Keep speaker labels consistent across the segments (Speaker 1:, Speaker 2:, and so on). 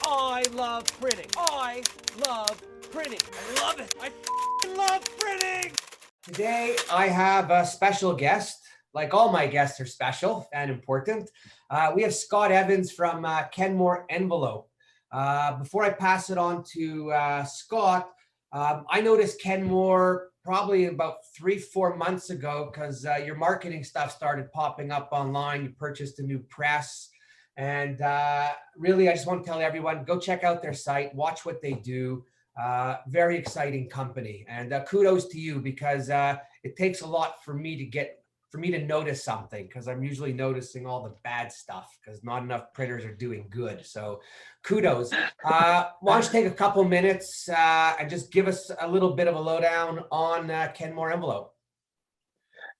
Speaker 1: I love printing. I love printing. I love it. I love printing.
Speaker 2: Today, I have a special guest. Like all my guests are special and important. We have Scott Evans from Kenmore Envelope. Before I pass it on to Scott, I noticed Kenmore probably about 3-4 months ago because your marketing stuff started popping up online. You purchased a new press. And really, I just want to tell everyone, go check out their site, watch what they do. Very exciting company. And kudos to you because it takes a lot for me to notice something because I'm usually noticing all the bad stuff because not enough printers are doing good. So kudos. Why don't you take a couple minutes and just give us a little bit of a lowdown on Kenmore Envelope.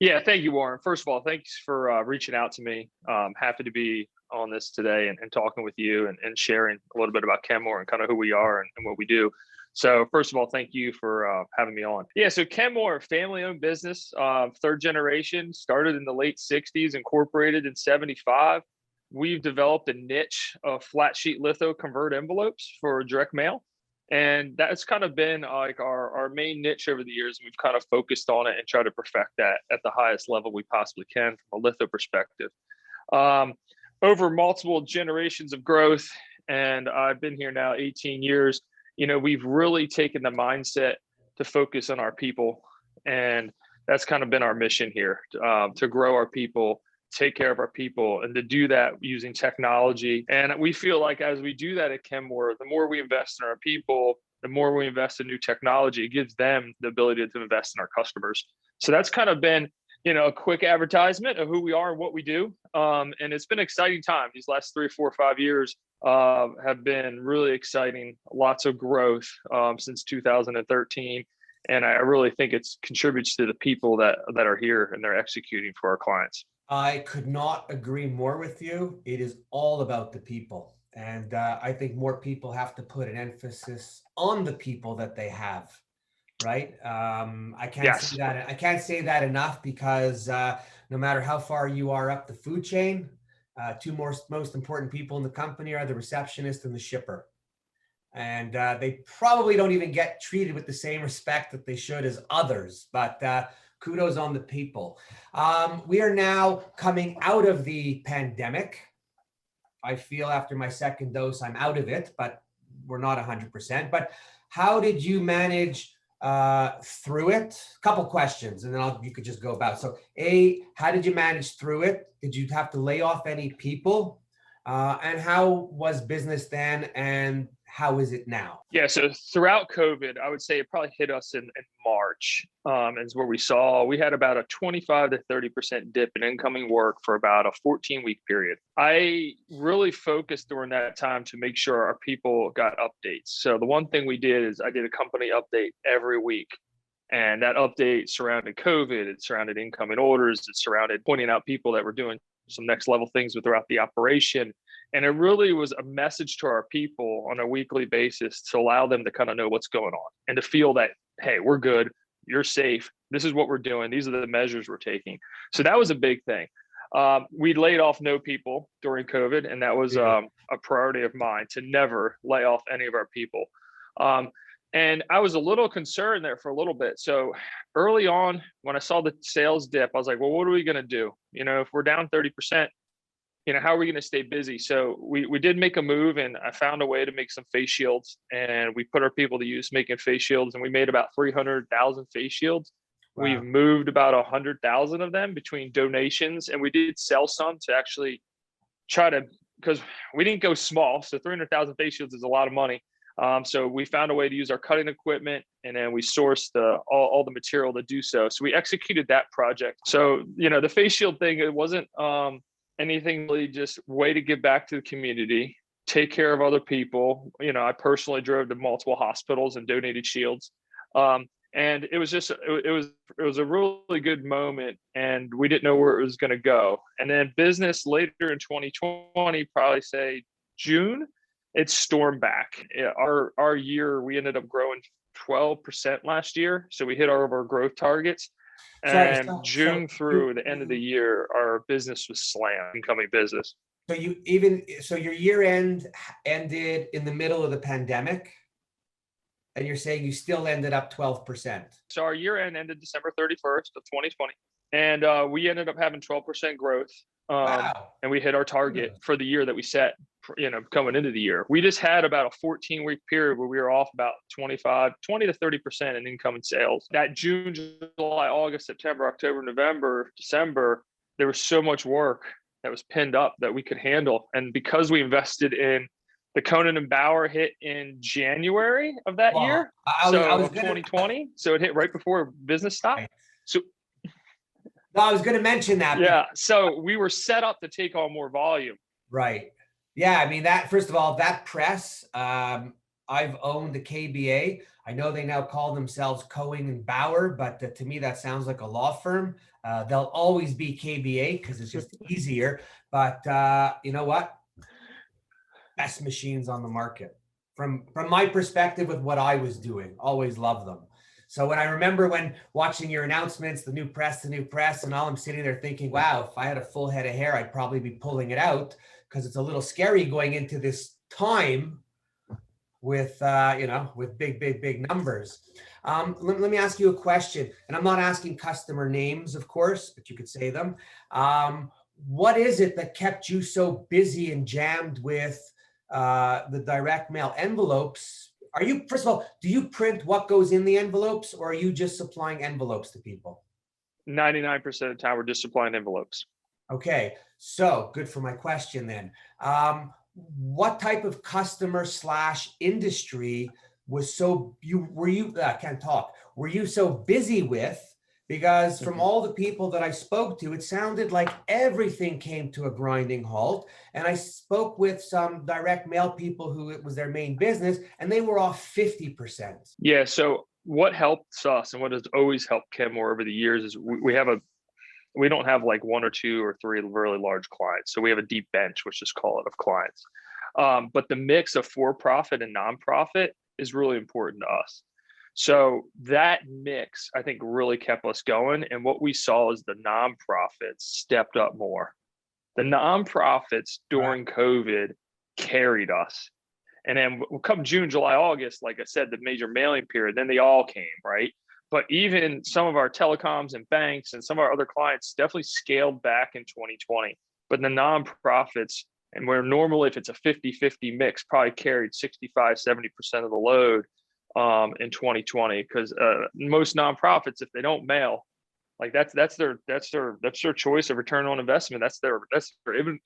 Speaker 3: Yeah, thank you, Warren. First of all, thanks for reaching out to me. Happy to be on this today and talking with you and sharing a little bit about Kenmore and kind of who we are and what we do. So first of all, thank you for having me on. Yeah, so Kenmore, family-owned business, third generation, started in the late 60s, incorporated in 75. We've developed a niche of flat sheet litho convert envelopes for direct mail. And that's kind of been like our main niche over the years. We've kind of focused on it and tried to perfect that at the highest level we possibly can from a litho perspective. Over multiple generations of growth, and I've been here now 18 years, we've really taken the mindset to focus on our people. And that's kind of been our mission here, to grow our people, take care of our people, and to do that using technology. And we feel like as we do that at Kenmore, the more we invest in our people, the more we invest in new technology, it gives them the ability to invest in our customers. So that's kind of been, a quick advertisement of who we are and what we do. And it's been an exciting time. These last 3, 4, 5 years have been really exciting. Lots of growth since 2013. And I really think it contributes to the people that are here and they're executing for our clients.
Speaker 2: I could not agree more with you. It is all about the people. And I think more people have to put an emphasis on the people that they have, right? I can't say that enough because no matter how far you are up the food chain, two most important people in the company are the receptionist and the shipper. And they probably don't even get treated with the same respect that they should as others, but kudos on the people. We are now coming out of the pandemic. I feel after my second dose, I'm out of it, but we're not 100%. But how did you manage through it? A couple questions, and then you could just go about. So how did you manage through it? Did you have to lay off any people? And how was business then? And how is it now?
Speaker 3: Yeah, so throughout COVID, I would say it probably hit us in March, is where we had about a 25 to 30% dip in incoming work for about a 14-week period. I really focused during that time to make sure our people got updates. So the one thing we did is I did a company update every week. And that update surrounded COVID, it surrounded incoming orders, it surrounded pointing out people that were doing some next level things throughout the operation. And it really was a message to our people on a weekly basis to allow them to kind of know what's going on and to feel that, hey, we're good, you're safe, this is what we're doing, these are the measures we're taking. So that was a big thing. We laid off no people during COVID, and that was a priority of mine to never lay off any of our people. And I was a little concerned there for a little bit. So early on, when I saw the sales dip, I was like, well, what are we going to do? If we're down 30%, how are we going to stay busy? So we did make a move, and I found a way to make some face shields, and we put our people to use making face shields, and we made about 300,000 face shields. Wow. We've moved about 100,000 of them between donations, and we did sell some to actually try to, because we didn't go small. So 300,000 face shields is a lot of money. So we found a way to use our cutting equipment, and then we sourced all the material to do so. So we executed that project. So, the face shield thing, it wasn't anything really, just way to give back to the community, take care of other people. I personally drove to multiple hospitals and donated shields. And it was just, it was a really good moment, and we didn't know where it was going to go. And then business later in 2020, probably say June, it stormed back. Our year, we ended up growing 12% last year. So we hit our growth targets. And June through the end of the year, our business was slammed, incoming business.
Speaker 2: So your year end ended in the middle of the pandemic, and you're saying you still ended up 12%.
Speaker 3: So our year end ended December 31st of 2020, and we ended up having 12% growth.
Speaker 2: Wow.
Speaker 3: And we hit our target for the year that we set, coming into the year. We just had about a 14-week period where we were off about 20 to 30% in incoming sales. That June, July, August, September, October, November, December, there was so much work that was pinned up that we could handle. And because we invested in the Conan and Bauer hit in January of that year, of 2020. So it hit right before business stopped.
Speaker 2: Right.
Speaker 3: So
Speaker 2: no, I was going to mention that.
Speaker 3: Yeah. So we were set up to take on more volume.
Speaker 2: Right. Yeah. I mean, that, first of all, that press, I've owned the KBA. I know they now call themselves Cohen and Bauer, but to me, that sounds like a law firm. They'll always be KBA because it's just easier. But you know what? Best machines on the market. From my perspective with what I was doing, always loved them. So when I remember when watching your announcements, the new press, and all, I'm sitting there thinking, wow, if I had a full head of hair, I'd probably be pulling it out because it's a little scary going into this time with, with big numbers. Let me ask you a question, and I'm not asking customer names, of course, but you could say them. What is it that kept you so busy and jammed with the direct mail envelopes? Are you, first of all, do you print what goes in the envelopes, or are you just supplying envelopes to people?
Speaker 3: 99% of the time, we're just supplying envelopes.
Speaker 2: Okay, so good for my question then. What type of customer / industry were you so busy with? Because from all the people that I spoke to, it sounded like everything came to a grinding halt. And I spoke with some direct mail people who it was their main business, and they were off 50%.
Speaker 3: Yeah. So what helps us and what has always helped Kenmore over the years is we don't have like one or two or three really large clients. So we have a deep bench, let's just call it, of clients. But the mix of for-profit and nonprofit is really important to us. So that mix, I think, really kept us going. And what we saw is the nonprofits stepped up more. The nonprofits during COVID carried us. And then come June, July, August, like I said, the major mailing period, then they all came, right? But even some of our telecoms and banks and some of our other clients definitely scaled back in 2020. But the nonprofits, and where normally if it's a 50-50 mix, probably carried 65-70% of the load in 2020, because most nonprofits, if they don't mail, like that's their choice of return on investment. That's their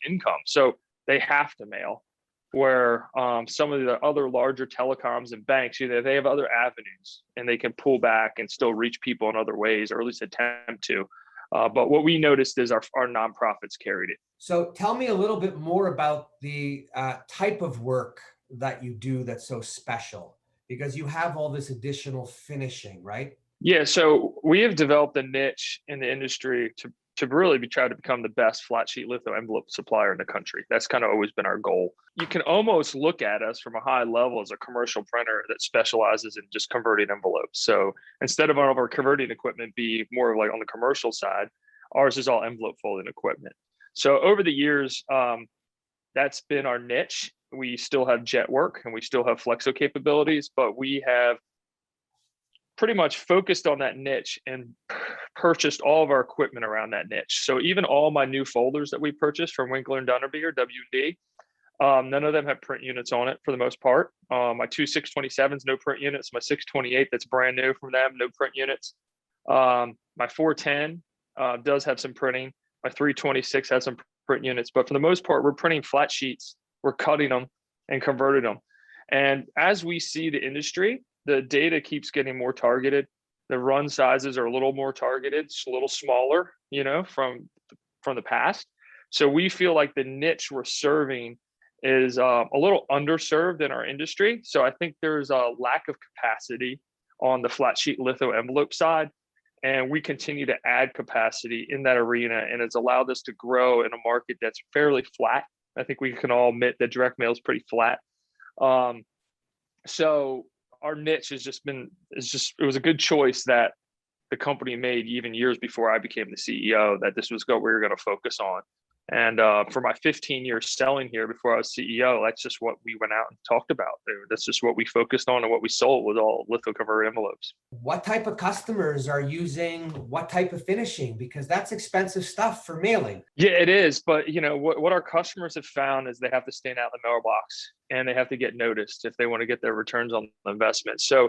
Speaker 3: income. So they have to mail. Where some of the other larger telecoms and banks, they have other avenues and they can pull back and still reach people in other ways, or at least attempt to. But what we noticed is our nonprofits carried it.
Speaker 2: So tell me a little bit more about the type of work that you do that's so special, because you have all this additional finishing, right?
Speaker 3: Yeah, so we have developed a niche in the industry to really try to become the best flat sheet litho envelope supplier in the country. That's kind of always been our goal. You can almost look at us from a high level as a commercial printer that specializes in just converting envelopes. So instead of our converting equipment be more like on the commercial side, ours is all envelope folding equipment. So over the years, that's been our niche. We still have jet work and we still have flexo capabilities, but we have pretty much focused on that niche and purchased all of our equipment around that niche. So even all my new folders that we purchased from Winkler and Dunnerby, W&D, none of them have print units on it for the most part. My two 627s, no print units. My 628, that's brand new from them, no print units. My 410 does have some printing. My 326 has some print units, but for the most part, we're printing flat sheets. We're cutting them and converting them. And as we see the industry, the data keeps getting more targeted. The run sizes are a little more targeted, a little smaller, from the past. So we feel like the niche we're serving is a little underserved in our industry. So I think there's a lack of capacity on the flat sheet litho envelope side. And we continue to add capacity in that arena. And it's allowed us to grow in a market that's fairly flat. I think we can all admit that direct mail is pretty flat. So our niche it was a good choice that the company made even years before I became the CEO, that this was what we were going to focus on. And for my 15 years selling here before I was CEO, that's just what we went out and talked about. That's just what we focused on, and what we sold was all litho cover envelopes.
Speaker 2: What type of customers are using what type of finishing? Because that's expensive stuff for mailing.
Speaker 3: Yeah, it is. But you know what our customers have found is they have to stand out in the mailbox, and they have to get noticed if they want to get their returns on the investment. So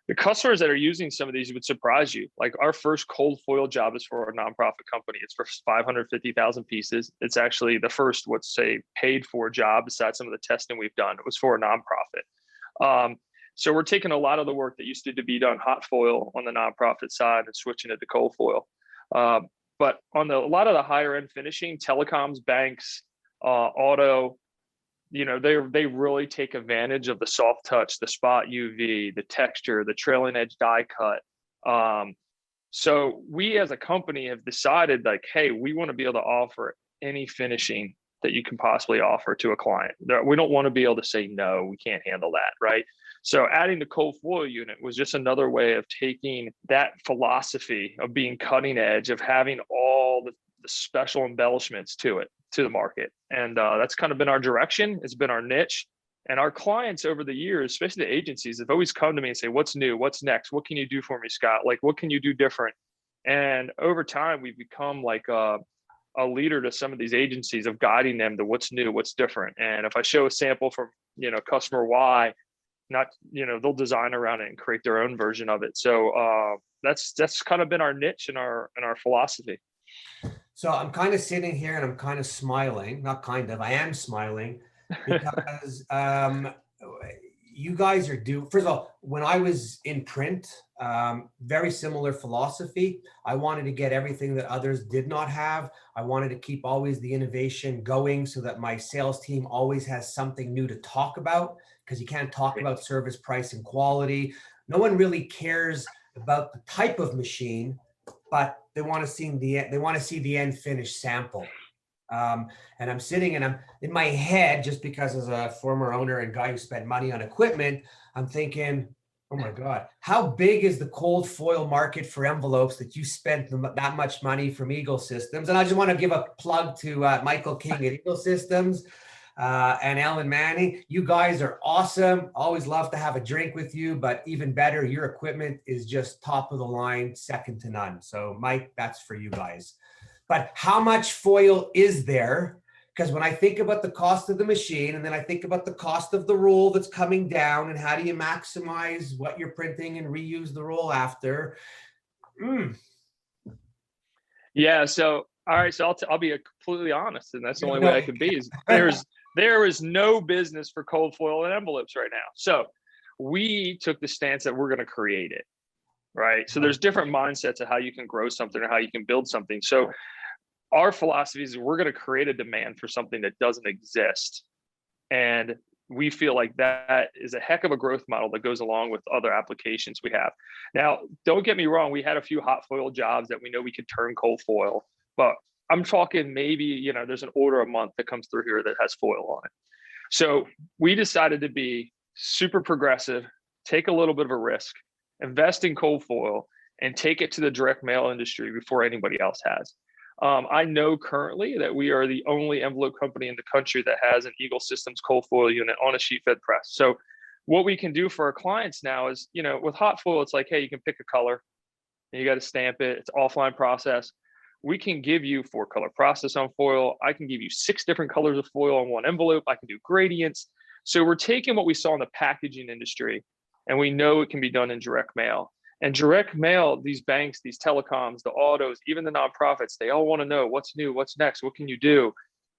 Speaker 3: the customers that are using some of these would surprise you. Like our first cold foil job is for a nonprofit company. It's for 550,000 pieces. It's actually the first, let's say, paid for job besides some of the testing we've done. It was for a nonprofit. So we're taking a lot of the work that used to be done hot foil on the nonprofit side and switching it to cold foil. But on a lot of the higher end finishing, telecoms, banks, auto, you know, they really take advantage of the soft touch, the spot UV, the texture, the trailing edge die cut. So we as a company have decided, like, hey, we want to be able to offer any finishing that you can possibly offer to a client. We don't want to be able to say, no, we can't handle that, right? So adding the cold foil unit was just another way of taking that philosophy of being cutting edge, of having all the special embellishments to it, to the market. And that's kind of been our direction. It's been our niche. And our clients over the years, especially the agencies, have always come to me and say, what's new? What's next? What can you do for me, Scott? Like, what can you do different? And over time, we've become like a leader to some of these agencies of guiding them to what's new, what's different. And if I show a sample from, you know, customer Y, not, you know, they'll design around it and create their own version of it. So that's kind of been our niche and our philosophy.
Speaker 2: So I'm kind of sitting here and I'm kind of smiling, not kind of, I am smiling because you guys are due. First of all, when I was in print, very similar philosophy. I wanted to get everything that others did not have. I wanted to keep always the innovation going so that my sales team always has something new to talk about, because you can't talk about service, price, and quality. No one really cares about the type of machine, but they want to see the end finished sample. And I'm sitting and I'm in my head, just because as a former owner and guy who spent money on equipment, I'm thinking, oh my God, how big is the cold foil market for envelopes that you spent that much money from Eagle Systems? And I just want to give a plug to Michael King at Eagle Systems and Alan Manning. You guys are awesome. Always love to have a drink with you, but even better, your equipment is just top of the line, second to none. So Mike, that's for you guys. But how much foil is there? Because when I think about the cost of the machine, and then I think about the cost of the roll that's coming down, and how do you maximize what you're printing and reuse the roll after?
Speaker 3: Yeah. So, all right. So I'll be completely honest, and that's the only way I can be. Is there is no business for cold foil and envelopes right now. So we took the stance that we're going to create it. Right. So there's different mindsets of how you can grow something or how you can build something. So our philosophy is we're going to create a demand for something that doesn't exist. And we feel like that is a heck of a growth model that goes along with other applications we have. Now, don't get me wrong. We had a few hot foil jobs that we know we could turn cold foil, but I'm talking maybe, you know, there's an order a month that comes through here that has foil on it. So we decided to be super progressive, take a little bit of a risk, invest in cold foil, and take it to the direct mail industry before anybody else has. I know currently that we are the only envelope company in the country that has an Eagle Systems cold foil unit on a sheet fed press. So what we can do for our clients now is, you know, with hot foil, it's like, hey, you can pick a color and you got to stamp it. It's offline process. We can give you 4-color process on foil. I can give you 6 different colors of foil on one envelope. I can do gradients. So we're taking what we saw in the packaging industry, and we know it can be done in direct mail. And direct mail, these banks, these telecoms, the autos, even the nonprofits, they all want to know what's new, what's next, what can you do?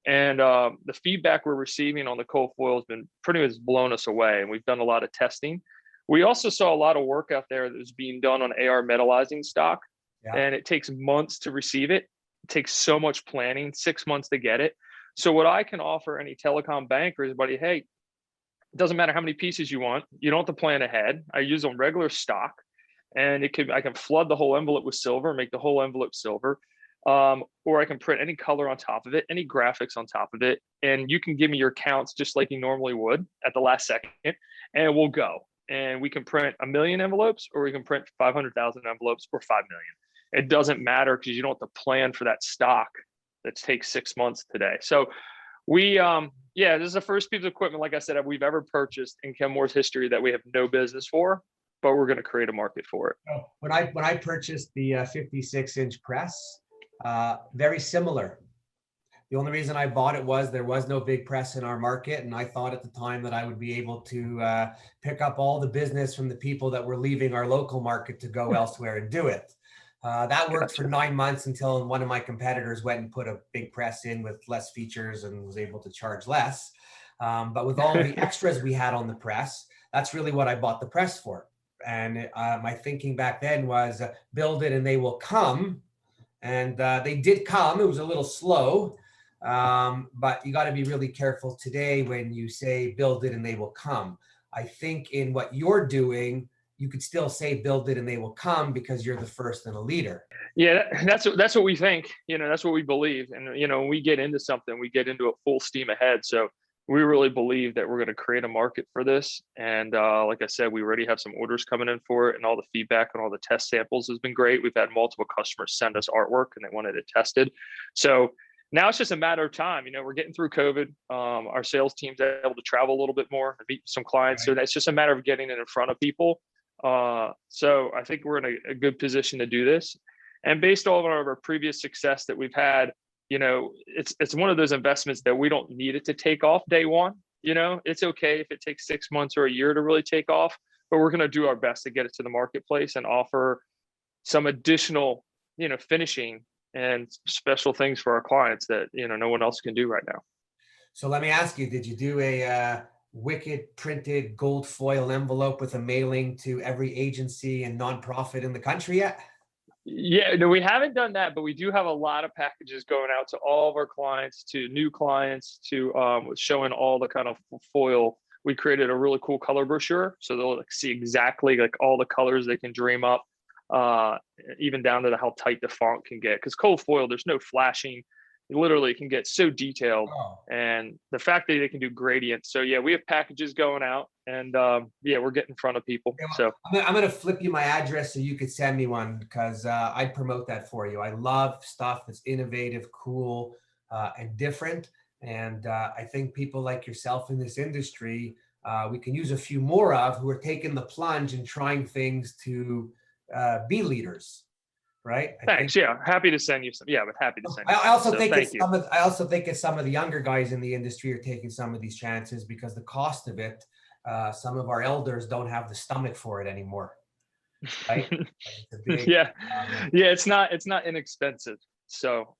Speaker 3: And the feedback we're receiving on the cold foil has been pretty much blown us away. And we've done a lot of testing. We also saw a lot of work out there that was being done on AR metallizing stock. Yeah. And it takes months to receive it. It takes so much planning, 6 months to get it. So what I can offer any telecom banker is, buddy, hey, it doesn't matter how many pieces you want. You don't have to plan ahead. I use on regular stock. And I can flood the whole envelope with silver, make the whole envelope silver, or I can print any color on top of it, any graphics on top of it, and you can give me your counts just like you normally would at the last second, and we'll go. And we can print 1 million envelopes, or we can print 500,000 envelopes, or 5 million. It doesn't matter because you don't have to plan for that stock that takes 6 months today. So we, yeah, this is the first piece of equipment, like I said, that we've ever purchased in Kenmore's history that we have no business for, but we're going to create a market for it.
Speaker 2: So when I purchased the 56-inch press, very similar. The only reason I bought it was there was no big press in our market, and I thought at the time that I would be able to pick up all the business from the people that were leaving our local market to go elsewhere and do it. That worked for 9 months until one of my competitors went and put a big press in with less features and was able to charge less. But with all the extras we had on the press, that's really what I bought the press for. And my thinking back then was build it and they will come. And they did come. It was a little slow. But you got to be really careful today when you say build it and they will come. I think in what you're doing, you could still say build it and they will come because you're the first and a leader.
Speaker 3: Yeah, that's what we think. That's what we believe. And when we get into something, we get into a full steam ahead. So we really believe that we're going to create a market for this. And like I said, we already have some orders coming in for it, and all the feedback and all the test samples has been great. We've had multiple customers send us artwork and they wanted it tested. So now it's just a matter of time. We're getting through COVID. Our sales team's able to travel a little bit more and meet some clients. Right. So it's just a matter of getting it in front of people. So I think we're in a good position to do this. And based on our previous success that we've had, it's one of those investments that we don't need it to take off day one. It's okay if it takes 6 months or a year to really take off, but we're going to do our best to get it to the marketplace and offer some additional, finishing and special things for our clients that, no one else can do right now.
Speaker 2: So let me ask you, did you do a wicked printed gold foil envelope with a mailing to every agency and nonprofit in the country yet?
Speaker 3: Yeah, no, we haven't done that, but we do have a lot of packages going out to all of our clients, to new clients, to showing all the kind of foil. We created a really cool color brochure, so they'll see exactly all the colors they can dream up, even down to how tight the font can get. Because cold foil, there's no flashing. It literally can get so detailed, and the fact that they can do gradients. So yeah, we have packages going out, and yeah, we're getting in front of people. So
Speaker 2: I'm gonna flip you my address so you could send me one, because I'd promote that for you. I love stuff that's innovative, cool, and different. And I think people like yourself in this industry, we can use a few more of, who are taking the plunge and trying things to be leaders. Right.
Speaker 3: Thanks. Yeah. Happy to send you some. Yeah, but happy to send you.
Speaker 2: I also think it's some of the younger guys in the industry are taking some of these chances because the cost of it, some of our elders don't have the stomach for it anymore. Right.
Speaker 3: Yeah. It's not inexpensive. So,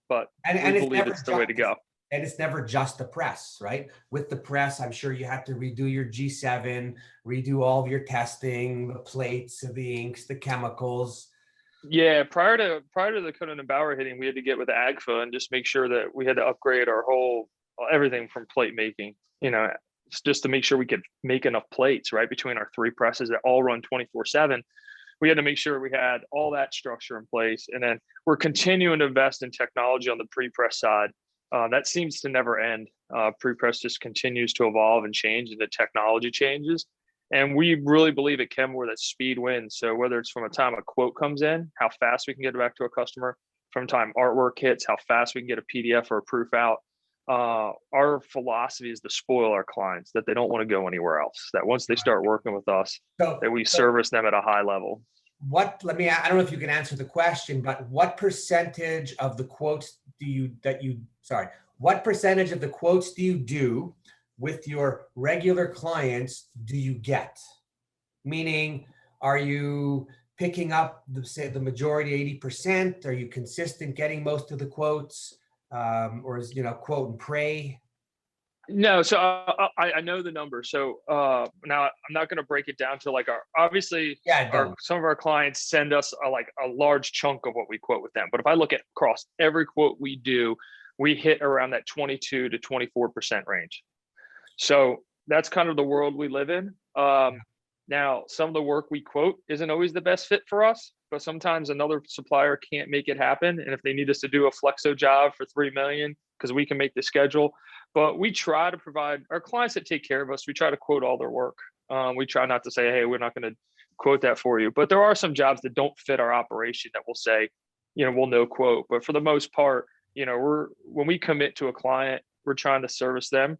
Speaker 3: but we believe it's the way to go.
Speaker 2: And it's never just the press, right? With the press, I'm sure you have to redo your G7, redo all of your testing, the plates, the inks, the chemicals.
Speaker 3: Yeah, prior to the Conan and Bauer hitting, we had to get with AGFA and just make sure that we had to upgrade our whole everything from plate making, just to make sure we could make enough plates, right? Between our 3 presses that all run 24/7, we had to make sure we had all that structure in place. And then we're continuing to invest in technology on the pre-press side. That seems to never end. Pre-press just continues to evolve and change, and the technology changes. And we really believe at Kenmore that speed wins. So whether it's from a time a quote comes in, how fast we can get it back to a customer, from time artwork hits, how fast we can get a PDF or a proof out. Our philosophy is to spoil our clients, that they don't want to go anywhere else, that once they start working with us, that we service them at a high level.
Speaker 2: I don't know if you can answer the question, but what percentage of the quotes what percentage of the quotes do you do with your regular clients do you get? Meaning, are you picking up the majority, 80%? Are you consistent getting most of the quotes? Or is, quote and pray?
Speaker 3: No, so I know the number. So now I'm not going to break it down to some of our clients send us a large chunk of what we quote with them. But if I look at across every quote we do, we hit around that 22 to 24% range. So that's kind of the world we live in. Now, some of the work we quote isn't always the best fit for us, but sometimes another supplier can't make it happen. And if they need us to do a flexo job for $3 million, because we can make the schedule, but we try to provide our clients that take care of us, we try to quote all their work. We try not to say, hey, we're not going to quote that for you. But there are some jobs that don't fit our operation that we'll say, we'll no quote. But for the most part, when we commit to a client, we're trying to service them.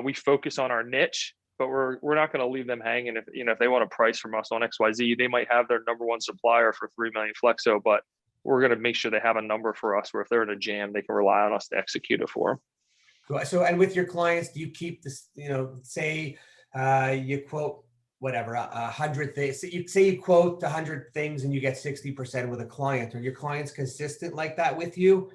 Speaker 3: We focus on our niche, but we're not going to leave them hanging. If they want a price from us on XYZ, they might have their number one supplier for 3 million flexo, but we're going to make sure they have a number for us where if they're in a jam, they can rely on us to execute it for them.
Speaker 2: Cool. So, and with your clients, do you keep this, say you quote whatever, 100 things, so you quote 100 things and you get 60% with a client. Are your clients consistent like that with you?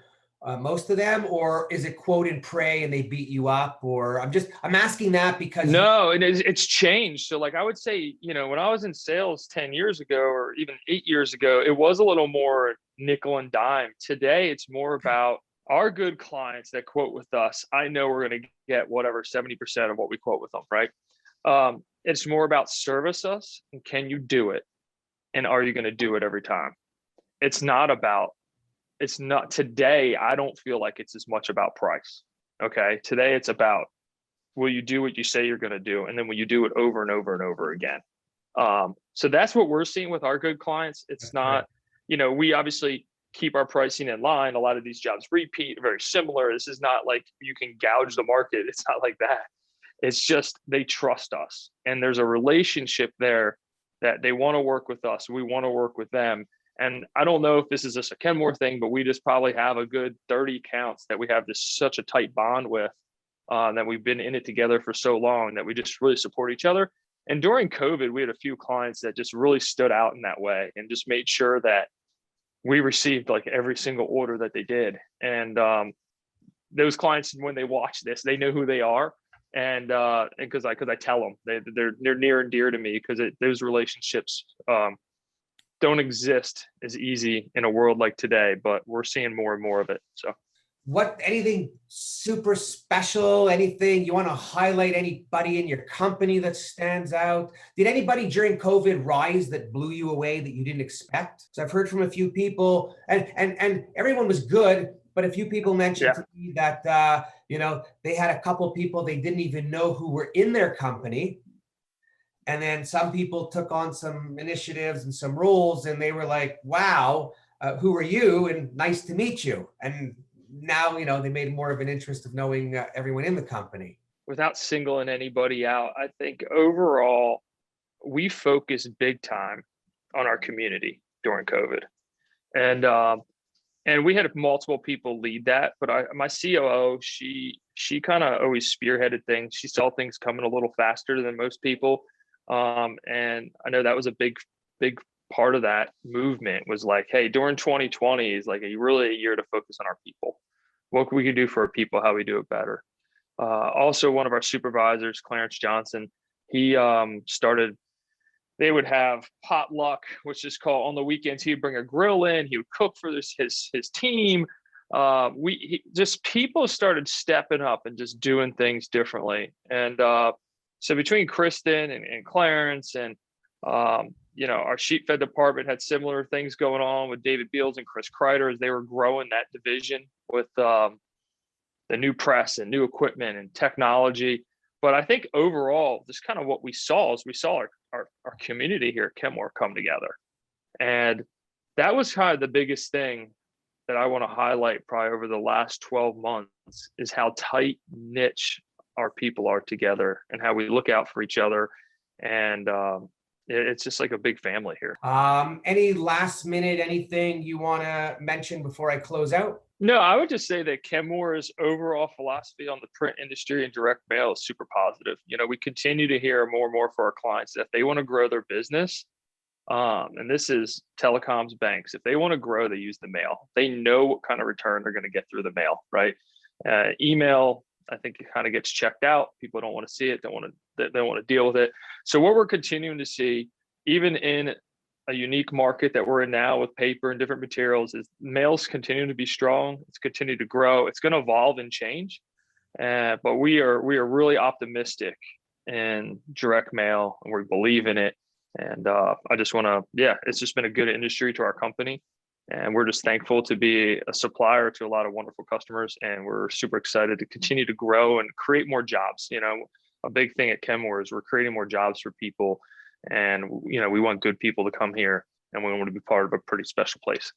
Speaker 2: Most of them, or is it quote and pray and they beat you up? Or I'm asking that because
Speaker 3: no, it's changed. So like I would say, when I was in sales 10 years ago, or even 8 years ago, it was a little more nickel and dime. Today, it's more about our good clients that quote with us. I know we're going to get whatever 70% of what we quote with them, right? It's more about service us and can you do it? And are you going to do it every time? It's not today. I don't feel like it's as much about price. Okay. Today it's about, will you do what you say you're going to do? And then will you do it over and over and over again? So that's what we're seeing with our good clients. It's not, we obviously keep our pricing in line. A lot of these jobs repeat, very similar. This is not like you can gouge the market. It's not like that. It's just, they trust us. And there's a relationship there that they want to work with us. We want to work with them. And I don't know if this is just a Kenmore thing, but we just probably have a good 30 accounts that we have such a tight bond with, that we've been in it together for so long that we just really support each other. And during COVID, we had a few clients that just really stood out in that way and just made sure that we received like every single order that they did. And those clients, when they watch this, they know who they are. And because I tell them, they're near and dear to me, because those relationships don't exist as easy in a world like today, but we're seeing more and more of it. So
Speaker 2: anything super special, anything you want to highlight, anybody in your company that stands out? Did anybody during COVID rise that blew you away that you didn't expect? So I've heard from a few people, and everyone was good, but a few people mentioned to me that, they had a couple people they didn't even know who were in their company. And then some people took on some initiatives and some roles, and they were like, wow, who are you? And nice to meet you. And now, they made more of an interest of knowing everyone in the company.
Speaker 3: Without singling anybody out, I think overall, we focused big time on our community during COVID. And we had multiple people lead that, but my COO, she kind of always spearheaded things. She saw things coming a little faster than most people. And I know that was a big part of that movement was like, hey, during 2020 is like really a year to focus on our people. What we can do for our people, how we do it better. Also, one of our supervisors, Clarence Johnson, he they would have potluck, which is called on the weekends. He'd bring a grill in, he would cook for his team. People started stepping up and just doing things differently. And so between Kristen and Clarence and, our sheep fed department had similar things going on with David Beals and Chris Kreider as they were growing that division with the new press and new equipment and technology. But I think overall, just kind of what we saw is our community here at Kenmore come together. And that was kind of the biggest thing that I want to highlight probably over the last 12 months is how tight niche our people are together and how we look out for each other. And it's just like a big family here.
Speaker 2: Any last minute, anything you want to mention before I close out?
Speaker 3: No, I would just say that Kenmore's overall philosophy on the print industry and direct mail is super positive. We continue to hear more and more for our clients that if they want to grow their business, and this is telecoms, banks, if they want to grow, they use the mail. They know what kind of return they're going to get through the mail, right? Email, I think it kind of gets checked out. People don't want to see it, they don't want to deal with it. So what we're continuing to see, even in a unique market that we're in now with paper and different materials, is mail's continuing to be strong. It's continued to grow. It's going to evolve and change. But we are really optimistic in direct mail, and we believe in it. And I just want to, it's just been a good industry to our company. And we're just thankful to be a supplier to a lot of wonderful customers. And we're super excited to continue to grow and create more jobs. A big thing at Kenmore is we're creating more jobs for people. And, we want good people to come here, and we want to be part of a pretty special place.